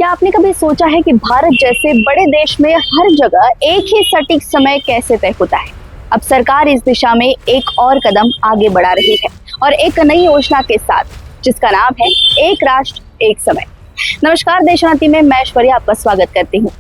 क्या आपने कभी सोचा है कि भारत जैसे बड़े देश में हर जगह एक ही सटीक समय कैसे तय होता है? अब सरकार इस दिशा में एक और कदम आगे बढ़ा रही है और एक नई योजना के साथ जिसका नाम है एक राष्ट्र एक समय। नमस्कार, देशोन्नति में मैं ऐश्वर्या आपका स्वागत करती हूँ।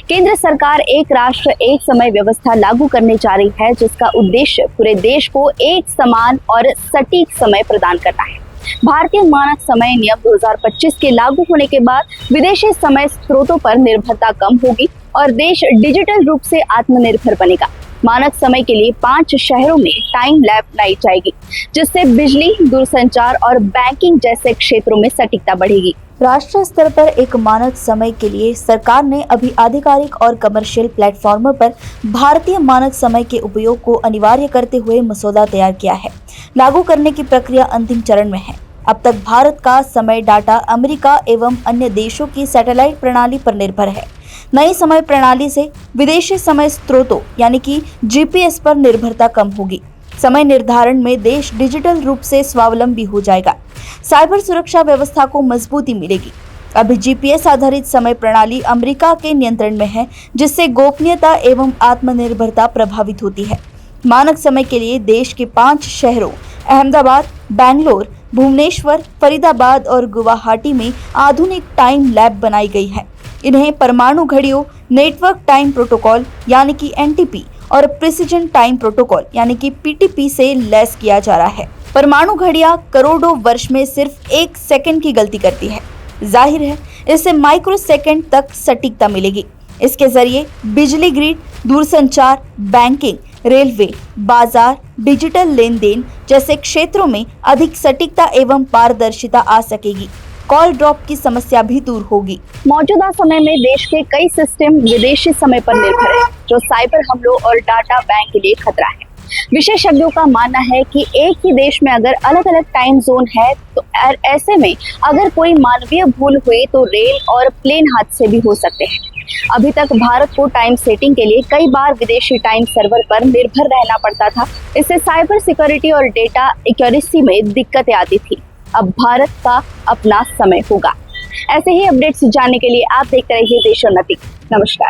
केंद्र सरकार एक राष्ट्र एक समय व्यवस्था लागू करने जा रही है, जिसका उद्देश्य पूरे देश को एक समान और सटीक समय प्रदान करना है। भारतीय मानक समय नियम 2025 के लागू होने के बाद विदेशी समय स्रोतों पर निर्भरता कम होगी और देश डिजिटल रूप से आत्मनिर्भर बनेगा। मानक समय के लिए 5 शहरों में टाइम लैब बनाई जाएगी, जिससे बिजली, दूरसंचार और बैंकिंग जैसे क्षेत्रों में सटीकता बढ़ेगी। राष्ट्रीय स्तर पर एक मानक समय के लिए सरकार ने अभी आधिकारिक और कमर्शियल प्लेटफॉर्मों पर भारतीय मानक समय के उपयोग को अनिवार्य करते हुए मसौदा तैयार किया है। लागू करने की प्रक्रिया अंतिम चरण में है। अब तक भारत का समय डाटा अमेरिका एवं अन्य देशों की सैटेलाइट प्रणाली पर निर्भर है। नई समय प्रणाली से विदेशी समय स्रोतों यानी कि जीपीएस पर निर्भरता कम होगी। समय निर्धारण में देश डिजिटल रूप से स्वावलंबी हो जाएगा। साइबर सुरक्षा व्यवस्था को मजबूती मिलेगी। अभी जीपीएस आधारित समय प्रणाली अमेरिका के नियंत्रण में है, जिससे गोपनीयता एवं आत्मनिर्भरता प्रभावित होती है। मानक समय के लिए देश के 5 शहरों अहमदाबाद, बेंगलोर, भुवनेश्वर, फरीदाबाद और गुवाहाटी में आधुनिक टाइम लैब बनाई गई है। इन्हें परमाणु घड़ियों, नेटवर्क टाइम प्रोटोकॉल यानी कि एनटीपी और प्रिसिजन टाइम प्रोटोकॉल यानी कि पीटीपी से लैस किया जा रहा है। परमाणु घड़ियां करोड़ों वर्ष में सिर्फ 1 सेकंड की गलती करती है। जाहिर है, इससे माइक्रो सेकंड तक सटीकता मिलेगी। इसके जरिए बिजली ग्रिड, दूरसंचार, बैंकिंग, रेलवे, बाजार, डिजिटल लेन देन जैसे क्षेत्रों में अधिक सटीकता एवं पारदर्शिता आ सकेगी। कॉल ड्रॉप की समस्या भी दूर होगी। मौजूदा समय में देश के कई सिस्टम विदेशी समय पर निर्भर है, जो साइबर हमलों और डाटा बैंक के लिए खतरा है। विशेषज्ञों का मानना है कि एक ही देश में अगर अलग अलग टाइम जोन है तो ऐसे में अगर कोई मानवीय भूल हुई तो रेल और प्लेन हादसे भी हो सकते हैं। अभी तक भारत को टाइम सेटिंग के लिए कई बार विदेशी टाइम सर्वर पर निर्भर रहना पड़ता था। इससे साइबर सिक्योरिटी और डेटा एक्यूरेसी में दिक्कतें आती थी। अब भारत का अपना समय होगा। ऐसे ही अपडेट्स जानने के लिए आप देखते रहिए देशोन्नति। नमस्कार।